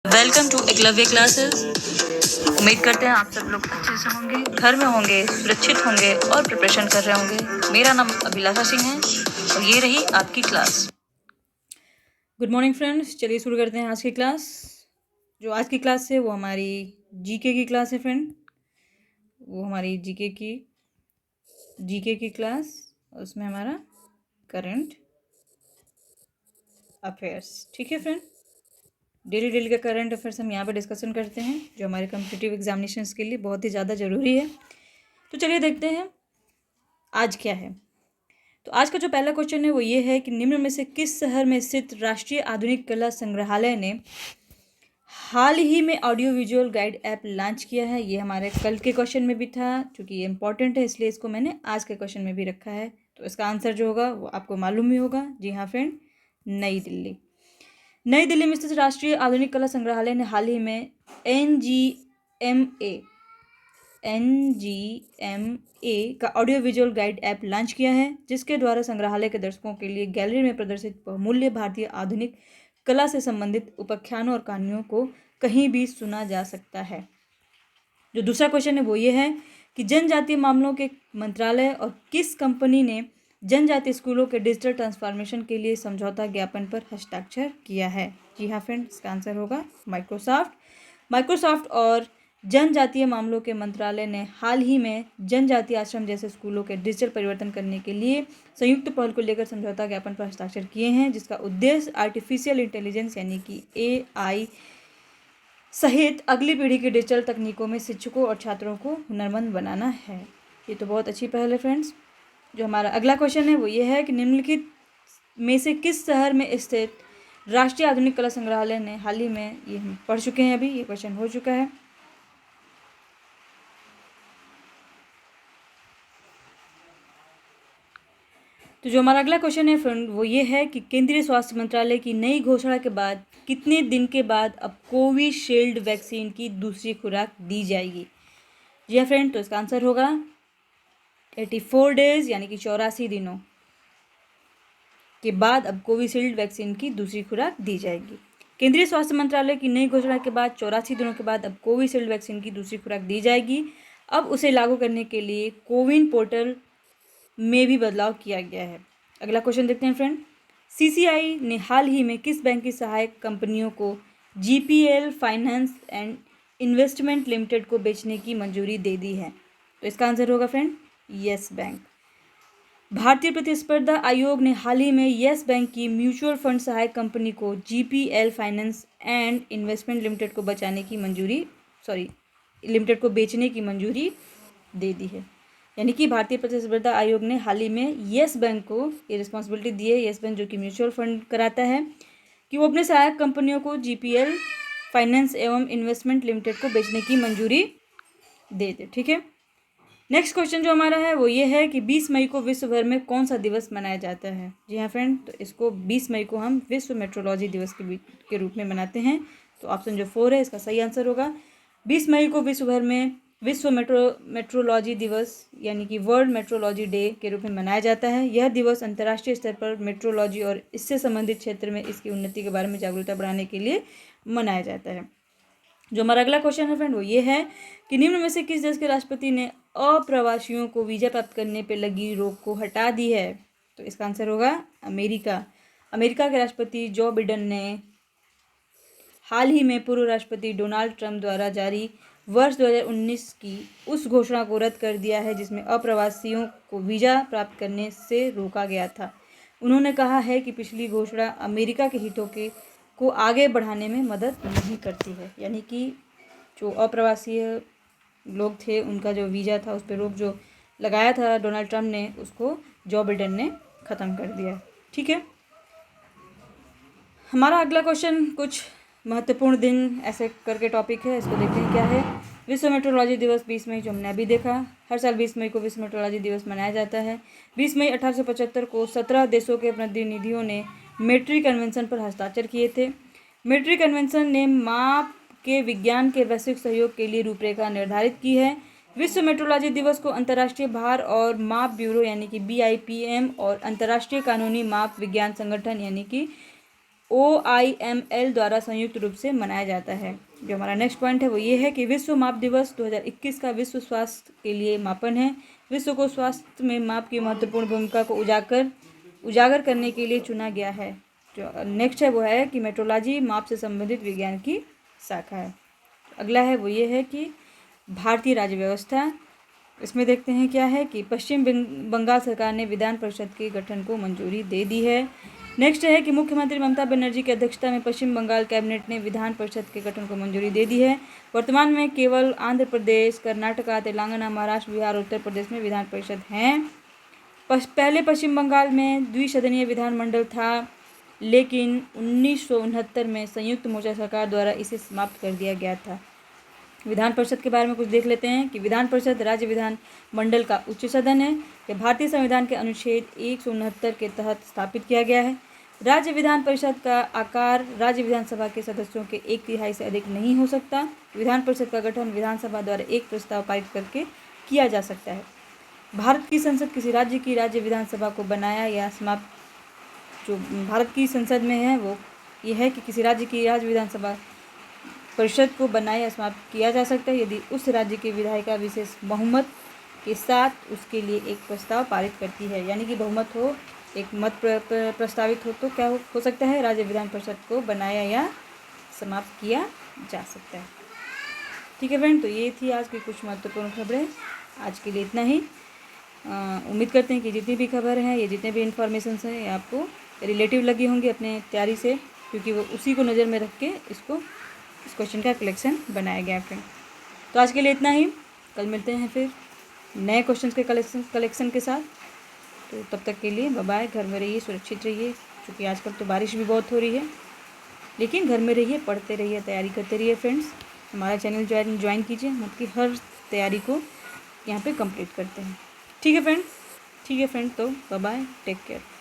Welcome to Eklavya classes. उम्मीद करते हैं आप सब लोग अच्छे से होंगे, घर में होंगे, सुरक्षित होंगे और प्रिपरेशन कर रहे होंगे। मेरा नाम अभिलाषा सिंह है और ये रही आपकी क्लास। गुड मॉर्निंग फ्रेंड्स, चलिए शुरू करते हैं आज की क्लास। जो आज की क्लास है वो हमारी जीके की क्लास है फ्रेंड। वो हमारी जीके की क्लास, उसमें हमारा करंट अफेयर्स। ठीक है फ्रेंड, डेली का करंट अफेयर्स हम यहाँ पर डिस्कशन करते हैं, जो हमारे कॉम्पिटिटिव एग्जामिनेशंस के लिए बहुत ही ज़्यादा ज़रूरी है। तो चलिए देखते हैं आज क्या है। तो आज का जो पहला क्वेश्चन है वो ये है कि निम्न में से किस शहर में स्थित राष्ट्रीय आधुनिक कला संग्रहालय ने हाल ही में audio visual guide app launch किया है। ये हमारे कल के क्वेश्चन में भी था, क्योंकि ये इंपॉर्टेंट है इसलिए इसको मैंने आज के क्वेश्चन में भी रखा है। तो इसका आंसर जो होगा वो आपको मालूम ही होगा। जी हाँ फ्रेंड, नई दिल्ली में स्थित राष्ट्रीय आधुनिक कला संग्रहालय ने हाल ही में NGMA का audio visual guide app launch किया है, जिसके द्वारा संग्रहालय के दर्शकों के लिए गैलरी में प्रदर्शित बहुमूल्य भारतीय आधुनिक कला से संबंधित उपाख्यानों और कहानियों को कहीं भी सुना जा सकता है। जो दूसरा क्वेश्चन है वो ये है कि जनजातीय मामलों के मंत्रालय और किस कंपनी ने जनजातीय स्कूलों के डिजिटल ट्रांसफॉर्मेशन के लिए समझौता ज्ञापन पर हस्ताक्षर किया है। जी हाँ फ्रेंड, इसका आंसर होगा माइक्रोसॉफ्ट और जनजातीय मामलों के मंत्रालय ने हाल ही में जनजातीय आश्रम जैसे स्कूलों के डिजिटल परिवर्तन करने के लिए संयुक्त पहल को लेकर समझौता ज्ञापन पर हस्ताक्षर किए हैं, जिसका उद्देश्य आर्टिफिशियल इंटेलिजेंस यानी कि AI सहित अगली पीढ़ी की डिजिटल तकनीकों में शिक्षकों और छात्रों को हुनरमंद बनाना है। ये तो बहुत अच्छी पहल है फ्रेंड्स। जो हमारा अगला क्वेश्चन है वो ये है कि निम्नलिखित में से किस शहर में स्थित राष्ट्रीय आधुनिक कला संग्रहालय ने हाल ही में, ये हम पढ़ चुके हैं, अभी ये क्वेश्चन हो चुका है। तो जो हमारा अगला क्वेश्चन है फ्रेंड वो ये है कि केंद्रीय स्वास्थ्य मंत्रालय की नई घोषणा के बाद कितने दिन के बाद अब कोविशील्ड वैक्सीन की दूसरी खुराक दी जाएगी। जी हाँ फ्रेंड, तो इसका आंसर होगा 84 डेज यानी कि 84 दिनों के बाद अब कोविशील्ड वैक्सीन की दूसरी खुराक दी जाएगी। केंद्रीय स्वास्थ्य मंत्रालय की नई घोषणा के बाद 84 दिनों के बाद अब कोविशील्ड वैक्सीन की दूसरी खुराक दी जाएगी। अब उसे लागू करने के लिए कोविन पोर्टल में भी बदलाव किया गया है। अगला क्वेश्चन देखते हैं फ्रेंड। CCI ने हाल ही में किस बैंक की सहायक कंपनियों को GPL finance and investment limited को बेचने की मंजूरी दे दी है। तो इसका आंसर होगा फ्रेंड येस बैंक। भारतीय प्रतिस्पर्धा आयोग ने हाल ही में येस बैंक की म्यूचुअल फंड सहायक कंपनी को GPL finance and investment limited को लिमिटेड को बेचने की मंजूरी दे दी है। यानी कि भारतीय प्रतिस्पर्धा आयोग ने हाल ही में येस बैंक को ये रिस्पॉन्सिबिलिटी दी है, येस बैंक जो कि म्यूचुअल फंड कराता है, कि वो अपने सहायक कंपनियों को GPL फाइनेंस एवं इन्वेस्टमेंट लिमिटेड को बेचने की मंजूरी दे दे। ठीक है, नेक्स्ट क्वेश्चन जो हमारा है वो ये है कि 20 मई को विश्व भर में कौन सा दिवस मनाया जाता है। जी हाँ फ्रेंड, तो इसको 20 मई को हम विश्व मेट्रोलॉजी दिवस के रूप में मनाते हैं। तो ऑप्शन जो 4 है इसका सही आंसर होगा। 20 मई को विश्व भर में विश्व मेट्रोलॉजी दिवस यानी कि वर्ल्ड मेट्रोलॉजी डे के रूप में मनाया जाता है। यह दिवस अंतर्राष्ट्रीय स्तर पर मेट्रोलॉजी और इससे संबंधित क्षेत्र में इसकी उन्नति के बारे में जागरूकता बढ़ाने के लिए मनाया जाता है। जो हमारा अगला क्वेश्चन है फ्रेंड वो ये है कि निम्न में से किस देश के राष्ट्रपति ने अप्रवासियों को वीजा प्राप्त करने पर लगी रोक को हटा दी है। तो इसका आंसर होगा अमेरिका के राष्ट्रपति जो बिडेन ने हाल ही में पूर्व राष्ट्रपति डोनाल्ड ट्रंप द्वारा जारी वर्ष 2019 की उस घोषणा को रद्द कर दिया है, जिसमें अप्रवासियों को वीजा प्राप्त करने से रोका गया था। उन्होंने कहा है कि पिछली घोषणा अमेरिका के हितों को आगे बढ़ाने में मदद नहीं करती है। यानी कि जो अप्रवासी लोग थे उनका जो वीज़ा था उस पर रोक जो लगाया था डोनाल्ड ट्रंप ने, उसको जो बिडेन ने ख़त्म कर दिया। ठीक है, हमारा अगला क्वेश्चन कुछ महत्वपूर्ण दिन ऐसे करके टॉपिक है, इसको देखते हैं क्या है। विश्व मेट्रोलॉजी दिवस 20 मई, जो हमने अभी देखा। हर साल 20 मई को विश्व मेट्रोलॉजी दिवस मनाया जाता है। 20 मई 1875 को 17 देशों के प्रतिनिधियों ने मेट्री कन्वेंशन पर हस्ताक्षर किए थे। मेट्री कन्वेंशन ने माप के विज्ञान के वैश्विक सहयोग के लिए रूपरेखा निर्धारित की है। विश्व मेट्रोलॉजी दिवस को अंतर्राष्ट्रीय भार और माप ब्यूरो यानी कि BIPM और अंतर्राष्ट्रीय कानूनी माप विज्ञान संगठन यानी कि OIML द्वारा संयुक्त रूप से मनाया जाता है। जो हमारा नेक्स्ट पॉइंट है वो ये है कि विश्व माप दिवस 2021 का विश्व स्वास्थ्य के लिए मापन है। विश्व को स्वास्थ्य में माप की महत्वपूर्ण भूमिका को उजागर करने के लिए चुना गया है। जो नेक्स्ट है वो है कि मेट्रोलॉजी माप से संबंधित विज्ञान की शाखा है। अगला है वो ये है कि भारतीय राज्य व्यवस्था। इसमें देखते हैं क्या है कि पश्चिम बंगाल सरकार ने विधान परिषद के गठन को मंजूरी दे दी है। नेक्स्ट है कि मुख्यमंत्री ममता बनर्जी की अध्यक्षता में पश्चिम बंगाल कैबिनेट ने विधान परिषद के गठन को मंजूरी दे दी है। वर्तमान में केवल आंध्र प्रदेश, कर्नाटका, तेलंगाना, महाराष्ट्र, बिहार और उत्तर प्रदेश में विधान परिषद हैं। पहले पश्चिम बंगाल में द्विसदनीय विधानमंडल था, लेकिन 1969 में संयुक्त मोर्चा सरकार द्वारा इसे समाप्त कर दिया गया था। विधान परिषद के बारे में कुछ देख लेते हैं कि विधान परिषद राज्य विधान मंडल का उच्च सदन है। यह भारतीय संविधान के अनुच्छेद 169 के तहत स्थापित किया गया है। राज्य विधान परिषद का आकार राज्य विधानसभा के सदस्यों के 1/3 से अधिक नहीं हो सकता। विधान परिषद का गठन विधानसभा द्वारा एक प्रस्ताव पारित करके किया जा सकता है। भारत की संसद किसी राज्य की राज्य विधानसभा को बनाया या समाप्त जो भारत की संसद में है वो ये है कि किसी राज्य की राज्य विधानसभा परिषद को बनाया या समाप्त किया जा सकता है यदि उस राज्य की विधायिका विशेष बहुमत के साथ उसके लिए एक प्रस्ताव पारित करती है। यानी कि बहुमत हो, एक मत प्रस्तावित हो तो क्या हो सकता है, राज्य विधान परिषद को बनाया या समाप्त किया जा सकता है। ठीक है फ्रेंड, तो ये थी आज की कुछ महत्वपूर्ण खबरें। आज के लिए इतना ही। उम्मीद करते हैं कि जितनी भी खबर हैं, ये जितने भी इन्फॉर्मेशन हैं, ये आपको रिलेटिव लगी होंगी अपने तैयारी से, क्योंकि वो उसी को नज़र में रख के इस क्वेश्चन का कलेक्शन बनाया गया फ्रेंड। तो आज के लिए इतना ही। कल मिलते हैं फिर नए क्वेश्चन के कलेक्शन के साथ। तो तब तक के लिए बाय बाय। घर में रहिए, सुरक्षित रहिए, क्योंकि आजकल तो बारिश भी बहुत हो रही है, लेकिन घर में रहिए, पढ़ते रहिए, तैयारी करते रहिए फ्रेंड्स। हमारा चैनल ज्वाइन कीजिए, मतलब कि हर तैयारी को यहाँ पे कंप्लीट करते हैं। ठीक है फ्रेंड, तो बाय बाय, टेक केयर।